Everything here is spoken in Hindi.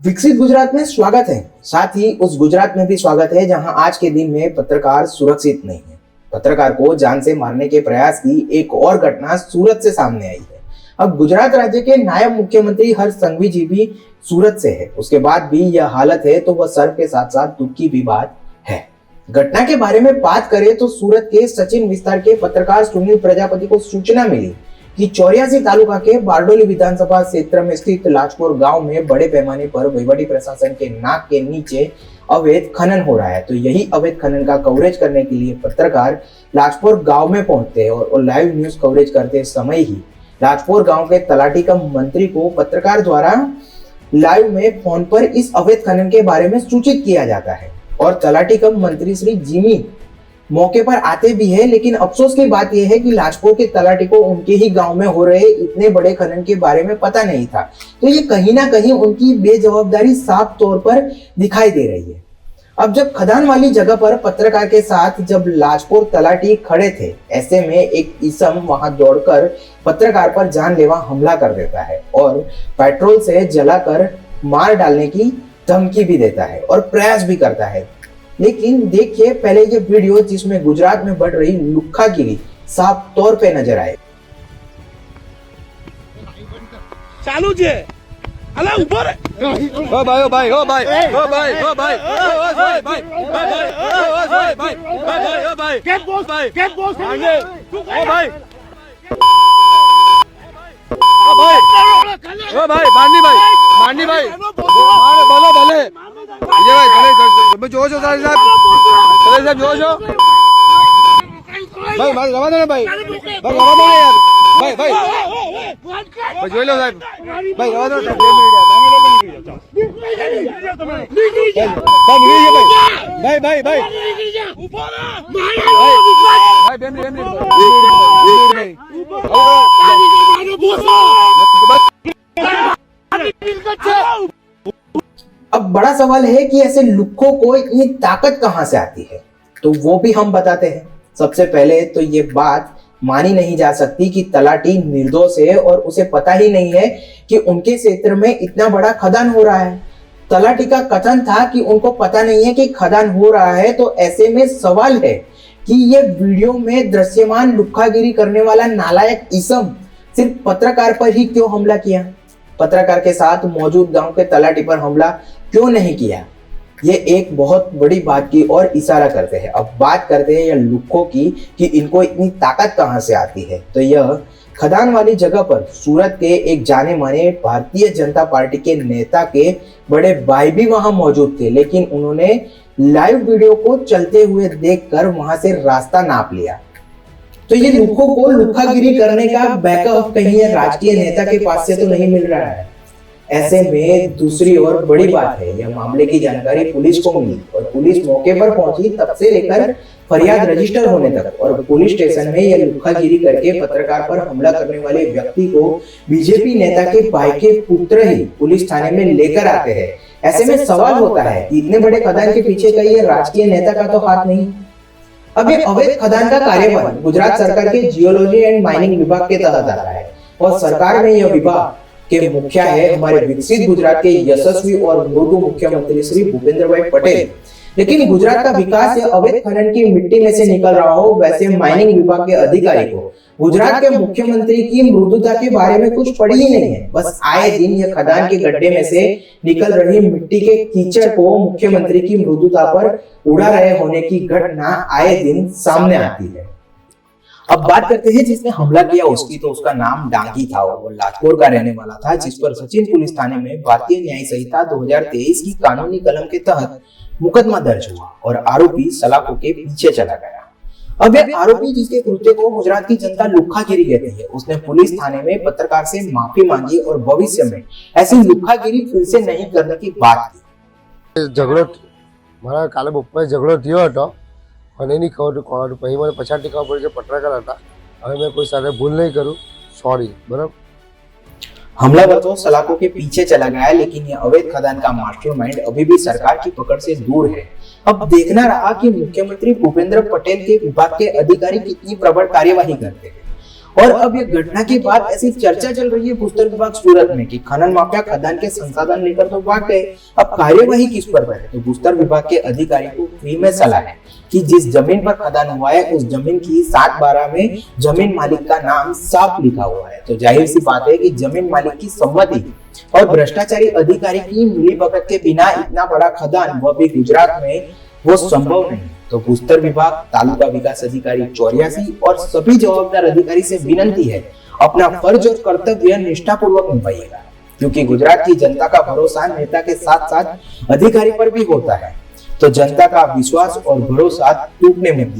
विकसित गुजरात में स्वागत है। साथ ही उस गुजरात में भी स्वागत है जहां आज के दिन में पत्रकार सुरक्षित नहीं है। पत्रकार को जान से मारने के प्रयास की एक और घटना सूरत से सामने आई है। अब गुजरात राज्य के नायब मुख्यमंत्री हर्ष संघवी जी भी सूरत से है, उसके बाद भी यह हालत है तो वह सर्व के साथ साथ दुख की भी बात है। घटना के बारे में बात करें तो सूरत के सचिन विस्तार के पत्रकार सुनील प्रजापति को सूचना मिली कि 84 तालुका के बारडोली विधानसभा क्षेत्र में स्थित लाजपुर गांव में बड़े पैमाने पर वहीवटी प्रशासन के नाक के नीचे अवैध खनन हो रहा है। तो यही अवैध खनन का कवरेज करने के लिए पत्रकार लाजपुर गांव में पहुंचते हैं और लाइव न्यूज कवरेज करते समय ही लाजपुर गांव के तलाटी कम मंत्री को पत्रकार द्वारा लाइव में फोन पर इस अवैध खनन के बारे में सूचित किया जाता है और तलाटी कम मंत्री श्री जिमी मौके पर आते भी है। लेकिन अफसोस की बात यह है कि लाजपुर के तलाटी को उनके ही गांव में हो रहे इतने बड़े खनन के बारे में पता नहीं था। तो ये कहीं ना कहीं उनकी बेजवाबदारी साफ तौर पर दिखाई दे रही है। अब जब खदान वाली जगह पर पत्रकार के साथ जब लाजपुर तलाटी खड़े थे, ऐसे में एक इसम वहां दौड़कर पत्रकार पर जानलेवा हमला कर देता है और पेट्रोल से जलाकर मार डालने की धमकी भी देता है और प्रयास भी करता है। लेकिन देखिए पहले ये वीडियो जिसमें गुजरात में बढ़ रही लुक्खागिरी साफ तौर पे नजर आए। चालू छे अला ऊपर ओ भाई ओ भाई ओ भाई ओ भाई ओ भाई ओ भाई भाई भाई भाई ओ भाई कैट बॉस आगे ओ भाई ओ भाई मांडी भाई बोलो भले विजय भाई चले जोश हो साहब चले साहब जोश हो भाई भाई रवा दो भाई भाई रवा दो यार भाई भाई भाई जोई लो साहब भाई रवा दो भाई भाई भाई अब बड़ा सवाल है कि ऐसे लुक्खों को इतनी ताकत कहां से आती है, तो वो भी हम बताते हैं। सबसे पहले तो ये बात मानी नहीं जा सकती कि तलाटी निर्दोष है और उसे पता ही नहीं है कि उनके क्षेत्र में इतना बड़ा खदान हो रहा है। तलाटी का कथन था कि उनको पता नहीं है कि खदान हो रहा है। तो ऐसे में सवाल है कि ये वीडियो में दृश्यमान लुक्खागिरी करने वाला नालायक इसम सिर्फ पत्रकार पर ही क्यों हमला किया, पत्रकार के साथ मौजूद गांव के तलाटी पर हमला क्यों नहीं किया? ये एक बहुत बड़ी बात की ओर इशारा करते हैं। अब बात करते हैं ये लुक्खों की कि इनको इतनी ताकत कहां से आती है। तो यह खदान वाली जगह पर सूरत के एक जाने माने भारतीय जनता पार्टी के नेता के बड़े भाई भी वहां मौजूद थे, लेकिन उन्होंने लाइव वीडियो को चलते हुए देखकर वहां से रास्ता नाप लिया। तो ये लुक्खों को लुक्खागिरी करने का बैकअप कहीं राजकीय नेता के पास से तो नहीं मिल रहा है। ऐसे में दूसरी और बड़ी बात है, यह मामले की जानकारी पुलिस को मिली और पुलिस मौके पर पहुंची तब से लेकर फरियाद रजिस्टर होने तक और पुलिस स्टेशन में यह लुक्खागिरी करके पत्रकार पर हमला करने वाले व्यक्ति को बीजेपी नेता के भाई के पुत्र ही पुलिस थाने में लेकर आते हैं। ऐसे में सवाल होता है कि इतने बड़े खदान के पीछे का ये राजकीय नेता का तो हाथ नहीं। अब ये अवैध खदान का कार्यभार गुजरात सरकार के जियोलॉजी एंड माइनिंग विभाग के तहत आता है और सरकार में यह विभाग के मुखिया है हमारे विकसित गुजरात के यशस्वी और मृदु मुख्यमंत्री श्री भूपेंद्र भाई पटेल। लेकिन गुजरात का विकास या अवैध खनन की मिट्टी में से निकल रहा हो, वैसे माइनिंग विभाग के अधिकारी को गुजरात के मुख्यमंत्री की मृदुता के बारे में कुछ पढ़ी ही नहीं है। बस आए दिन यह खदान के गड्ढे में से निकल रही मिट्टी के कीचड़ को मुख्यमंत्री की मृदुता पर उड़ा रहे होने की घटना आए दिन सामने आती है। अब बात करते हैं जिसने हमला किया उसकी। तो उसका नाम डांगी था और वो लाजपुर का रहने वाला था, जिस पर सचिन पुलिस थाने में भारतीय न्याय संहिता 2023 की कानूनी कलम के तहत मुकदमा दर्ज हुआ और आरोपी सलाखों के पीछे चला गया। अब ये आरोपी जिसके कृत्य को गुजरात की जनता लुक्खागिरी कहती है, उसने पुलिस थाने में पत्रकार से माफी मांगी और भविष्य में ऐसी लुक्खागिरी फिर से नहीं करने की बात की। झगड़ो मारा काले बप्पा झगड़ो थयो हतो અને એની ખબર પછી મને પછાડથી ખબર પડી કે પત્રકાર હતા। હવે મેં કોઈ સાથે ભૂલ નહીં કરું, सॉरी। बराबर। हमलावर तो सलाखों के पीछे चला गया, लेकिन ये अवैध खदान का मास्टरमाइंड अभी भी सरकार की पकड़ से दूर है। अब देखना रहा कि मुख्यमंत्री भूपेंद्र पटेल के विभाग के अधिकारी कितनी प्रबल कार्यवाही करते हैं और अब ये घटना के बाद ऐसी चर्चा चल रही है भूस्तर विभाग सूरत में कि खनन माफिया खदान के संसाधन लेकर तो भाग गए, अब कार्यवाही किस पर करे। तो भूस्तर विभाग के अधिकारी को फ्री में सलाह है कि जिस जमीन पर खदान हुआ है उस जमीन की 60/12 में जमीन मालिक का नाम साफ लिखा हुआ है। तो जाहिर सी बात है कि जमीन मालिक की सम्मति और भ्रष्टाचारी अधिकारी की मिलीभगत के बिना इतना बड़ा खदान, वह भी गुजरात में, वो संभव नहीं। तो भूस्तर विभाग, तालुका विकास अधिकारी 84 और सभी जवाबदार अधिकारी से विनंती है अपना फर्ज और कर्तव्य निष्ठापूर्वक निभाइएगा, क्योंकि गुजरात की जनता का भरोसा नेता के साथ साथ अधिकारी पर भी होता है। तो जनता का विश्वास और भरोसा टूटने मत दीजिए।